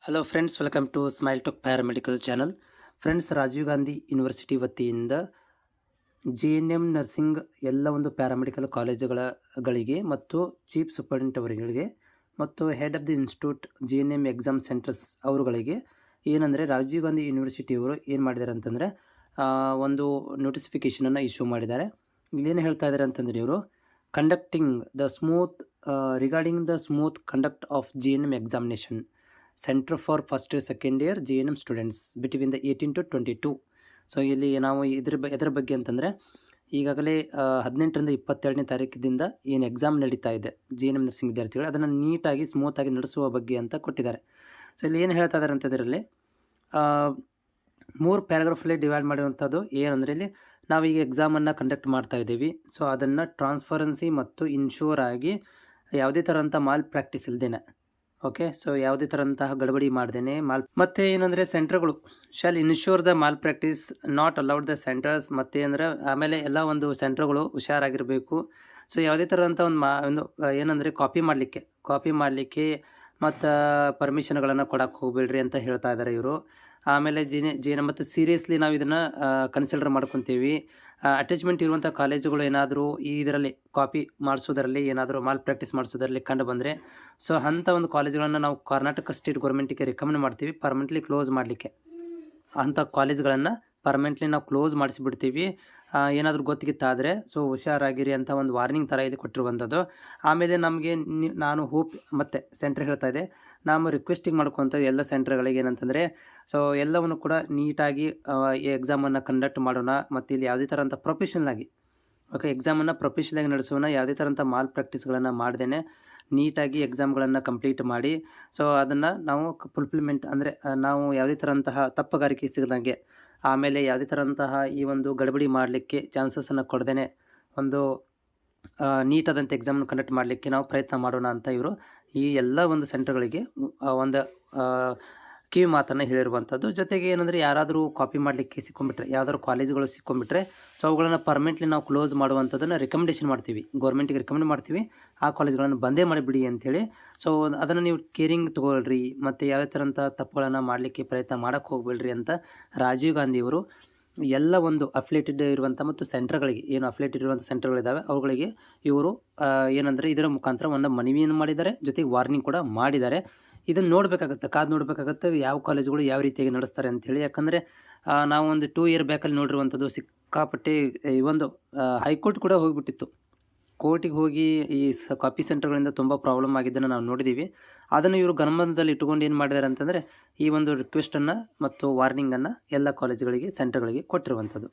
Hello friends, welcome to smile talk paramedical channel. Friends, Rajiv Gandhi university ವತಿಯಿಂದ JNM nursing ಎಲ್ಲ ಒಂದು paramedical ಕಾಲೇಜುಗಳಿಗೆ ಮತ್ತು ಚೀಫ್ ಸೂಪರಿಂಟೆಂಡೆಂಟ್ ಅವರುಗಳಿಗೆ ಮತ್ತು head of the institute JNM exam centres ಅವರುಗಳಿಗೆ ಏನಂದರೆ ರಾಜೀವ್ ಗಾಂಧಿ ಯೂನಿವರ್ಸಿಟಿಯವರು ಏನು ಮಾಡಿದ್ದಾರೆ ಅಂತಂದರೆ ಒಂದು ನೋಟಿಫಿಕೇಷನನ್ನು ಇಶ್ಯೂ ಮಾಡಿದ್ದಾರೆ. ಇಲ್ಲೇನು ಹೇಳ್ತಾ ಇದ್ದಾರೆ ಅಂತಂದರೆ ಇವರು conducting the smooth regarding the smooth conduct of JNM examination centre for first year second year JNM students between the 18 to 22. So ಇಲ್ಲಿ ನಾವು ಇದರ ಬಗ್ಗೆ ಅಂತಂದರೆ ಈಗಾಗಲೇ 18ರಿಂದ 22ನೇ ತಾರೀಕಿನಿಂದ ಏನು ಎಕ್ಸಾಮ್ ನಡೀತಾ ಇದೆ JNM ನರ್ಸಿಂಗ್ ವಿದ್ಯಾರ್ಥಿಗಳು, ಅದನ್ನು ನೀಟಾಗಿ ಸ್ಮೂತಾಗಿ ನಡೆಸುವ ಬಗ್ಗೆ ಅಂತ ಕೊಟ್ಟಿದ್ದಾರೆ. ಸೊ ಇಲ್ಲಿ ಏನು ಹೇಳ್ತಾ ಇದ್ದಾರೆ ಅಂತ ಇದರಲ್ಲಿ 3 ಪ್ಯಾರಾಗ್ರಾಫಲ್ಲಿ ಡಿವೈಡ್ ಮಾಡಿರುವಂಥದ್ದು ಏನಂದರೆ, ಇಲ್ಲಿ ನಾವೀಗ ಎಕ್ಸಾಮನ್ನು ಕಂಡಕ್ಟ್ ಮಾಡ್ತಾ ಇದ್ದೀವಿ. ಸೊ ಅದನ್ನು ಟ್ರಾನ್ಸ್ಪರೆನ್ಸಿ ಮತ್ತು ಇನ್ಶೂರ್ ಆಗಿ ಯಾವುದೇ ಥರಂಥ ಮಾಲ್ ಪ್ರಾಕ್ಟೀಸ್ ಇಲ್ದೇನೆ, ಓಕೆ, ಸೊ ಯಾವುದೇ ಥರಂತಹ ಗಡಬಡಿ ಮಾಡ್ದೇನೆ ಮತ್ತು ಏನಂದರೆ ಸೆಂಟರ್ಗಳು shall ensure the malpractice not allowed the centres. ಮತ್ತು ಅಂದರೆ ಆಮೇಲೆ ಎಲ್ಲ ಒಂದು ಸೆಂಟರ್ಗಳು ಹುಷಾರಾಗಿರಬೇಕು. ಸೊ ಯಾವುದೇ ಥರದಂಥ ಒಂದು ಏನಂದರೆ ಕಾಪಿ ಮಾಡಲಿಕ್ಕೆ ಮತ್ತು ಪರ್ಮಿಷನ್ಗಳನ್ನು ಕೊಡೋಕ್ಕೆ ಹೋಗಬೇಡ್ರಿ ಅಂತ ಹೇಳ್ತಾ ಇದ್ದಾರೆ ಇವರು. ಆಮೇಲೆ ಮತ್ತು ಸೀರಿಯಸ್ಲಿ ನಾವು ಇದನ್ನು ಕನ್ಸಿಡರ್ ಮಾಡ್ಕೊತೀವಿ. ಅಟ್ಯಾಚ್ಮೆಂಟ್ ಇರುವಂಥ ಕಾಲೇಜುಗಳು ಏನಾದರೂ ಇದರಲ್ಲಿ ಕಾಪಿ ಮಾಡಿಸೋದರಲ್ಲಿ ಏನಾದರೂ ಮಾಲ್ ಪ್ರಾಕ್ಟೀಸ್ ಮಾಡಿಸೋದರಲ್ಲಿ ಕಂಡು ಬಂದರೆ, ಸೊ ಅಂಥ ಒಂದು ಕಾಲೇಜುಗಳನ್ನು ನಾವು ಕರ್ನಾಟಕ ಸ್ಟೇಟ್ ಗೌರ್ಮೆಂಟಿಗೆ ರಿಕಮೆಂಡ್ ಮಾಡ್ತೀವಿ ಪರ್ಮನೆಂಟ್ಲಿ ಕ್ಲೋಸ್ ಮಾಡಲಿಕ್ಕೆ. ಅಂಥ ಕಾಲೇಜ್ಗಳನ್ನು ಪರ್ಮನೆಂಟ್ಲಿ ನಾವು ಕ್ಲೋಸ್ ಮಾಡಿಸಿಬಿಡ್ತೀವಿ. ಏನಾದರೂ ಗೊತ್ತಿಗಿತ್ತಾದರೆ ಸೊ ಹುಷಾರಾಗಿರಿ ಅಂತ ಒಂದು ವಾರ್ನಿಂಗ್ ಥರ ಇದು ಕೊಟ್ಟಿರುವಂಥದ್ದು. ಆಮೇಲೆ ನಮಗೆ ನಾನು ಹೋಪ್ ಮತ್ತು ಸೆಂಟ್ರ್ ಹೇಳ್ತಾ ಇದೆ, ನಾವು ರಿಕ್ವೆಸ್ಟಿಂಗ್ ಮಾಡ್ಕೊತ ಎಲ್ಲ ಸೆಂಟ್ರ್ಗಳಿಗೆ ಏನಂತಂದರೆ, ಸೊ ಎಲ್ಲವನ್ನು ಕೂಡ ನೀಟಾಗಿ ಈ ಎಕ್ಸಾಮನ್ನು ಕಂಡಕ್ಟ್ ಮಾಡೋಣ. ಮತ್ತು ಇಲ್ಲಿ ಯಾವುದೇ ಥರಂಥ ಪ್ರೊಫೆಷನಲ್ ಎಕ್ಸಾಮನ್ನು ಪ್ರೊಫೆಷನಲಾಗಿ ನಡೆಸೋಣ. ಯಾವುದೇ ಥರಂಥ ಮಾಲ್ ಪ್ರಾಕ್ಟೀಸ್ಗಳನ್ನು ಮಾಡ್ದೇ ನೀಟಾಗಿ ಎಕ್ಸಾಮ್ಗಳನ್ನು ಕಂಪ್ಲೀಟ್ ಮಾಡಿ, ಸೊ ಅದನ್ನು ನಾವು ಫುಲ್ಫಿಲ್ಮೆಂಟ್ ಅಂದರೆ ನಾವು ಯಾವುದೇ ಥರಂತಹ ತಪ್ಪುಗಾರಿಕೆ ಸಿಗದಂಗೆ, ಆಮೇಲೆ ಯಾವುದೇ ಥರಂತಹ ಈ ಒಂದು ಗಡಬಡಿ ಮಾಡಲಿಕ್ಕೆ ಚಾನ್ಸಸನ್ನು ಕೊಡ್ದೇ ಒಂದು ನೀಟಾದಂಥ ಎಕ್ಸಾಮ್ನ ಕಂಡಕ್ಟ್ ಮಾಡಲಿಕ್ಕೆ ನಾವು ಪ್ರಯತ್ನ ಮಾಡೋಣ ಅಂತ ಇವರು ಈ ಎಲ್ಲ ಒಂದು ಸೆಂಟರ್ಗಳಿಗೆ ಒಂದು ಕಿವಿ ಮಾತನ್ನು ಹೇಳಿರುವಂಥದ್ದು. ಜೊತೆಗೆ ಏನಂದರೆ, ಯಾರಾದರೂ ಕಾಪಿ ಮಾಡಲಿಕ್ಕೆ ಸಿಕ್ಕೊಂಬಿಟ್ರೆ, ಯಾವ್ದಾದ್ರು ಕಾಲೇಜುಗಳು ಸಿಕ್ಕೊಂಬಿಟ್ರೆ, ಸೊ ಅವುಗಳನ್ನು ಪರ್ಮನೆಂಟ್ಲಿ ನಾವು ಕ್ಲೋಸ್ ಮಾಡುವಂಥದ್ದನ್ನು ರೆಕಮೆಂಡೇಷನ್ ಮಾಡ್ತೀವಿ, ಗೌರ್ಮೆಂಟಿಗೆ ರೆಕಮೆಂಡ್ ಮಾಡ್ತೀವಿ, ಆ ಕಾಲೇಜುಗಳನ್ನು ಬಂದೇ ಮಾಡಿಬಿಡಿ ಅಂಥೇಳಿ. ಸೊ ಅದನ್ನು ನೀವು ಕೇರಿಂಗ್ ತೊಗೊಳ್ರಿ ಮತ್ತು ಯಾವುದೇ ಥರಂಥ ತಪ್ಪುಗಳನ್ನು ಮಾಡಲಿಕ್ಕೆ ಪ್ರಯತ್ನ ಮಾಡೋಕ್ಕೆ ಹೋಗಬೇಡ್ರಿ ಅಂತ ರಾಜೀವ್ ಗಾಂಧಿಯವರು ಎಲ್ಲ ಒಂದು ಅಫಿಲೇಟೆಡ್ ಇರುವಂಥ ಮತ್ತು ಸೆಂಟರ್ಗಳಿಗೆ ಏನು ಅಫಿಲೇಟೆಡ್ ಇರುವಂಥ ಸೆಂಟರ್ಗಳಿದ್ದಾವೆ ಅವುಗಳಿಗೆ ಇವರು ಏನಂದರೆ ಇದರ ಮುಖಾಂತರ ಒಂದು ಮನವಿಯನ್ನು ಮಾಡಿದ್ದಾರೆ, ಜೊತೆಗೆ ವಾರ್ನಿಂಗ್ ಕೂಡ ಮಾಡಿದ್ದಾರೆ. ಇದನ್ನು ಕಾದು ನೋಡಬೇಕಾಗತ್ತೆ ಯಾವ ಕಾಲೇಜುಗಳು ಯಾವ ರೀತಿಯಾಗಿ ನಡೆಸ್ತಾರೆ ಅಂಥೇಳಿ. ಯಾಕಂದರೆ ನಾವು ಒಂದು 2 ಇಯರ್ ಬ್ಯಾಕಲ್ಲಿ ನೋಡಿರುವಂಥದ್ದು ಸಿಕ್ಕಾಪಟ್ಟೆ ಈ ಒಂದು ಹೈಕೋರ್ಟ್ ಕೂಡ ಹೋಗಿಬಿಟ್ಟಿತ್ತು. ಕೋರ್ಟಿಗೆ ಹೋಗಿ ಈ ಕಾಪಿ ಸೆಂಟರ್ಗಳಿಂದ ತುಂಬ ಪ್ರಾಬ್ಲಮ್ ಆಗಿದ್ದನ್ನು ನಾವು ನೋಡಿದ್ದೀವಿ. ಅದನ್ನು ಇವರು ಗಮನದಲ್ಲಿ ಇಟ್ಟುಕೊಂಡು ಏನು ಮಾಡಿದ್ದಾರೆ ಅಂತಂದರೆ, ಈ ಒಂದು ರಿಕ್ವೆಸ್ಟನ್ನು ಮತ್ತು ವಾರ್ನಿಂಗನ್ನು ಎಲ್ಲ ಕಾಲೇಜುಗಳಿಗೆ ಸೆಂಟರ್ಗಳಿಗೆ ಕೊಟ್ಟಿರುವಂಥದ್ದು.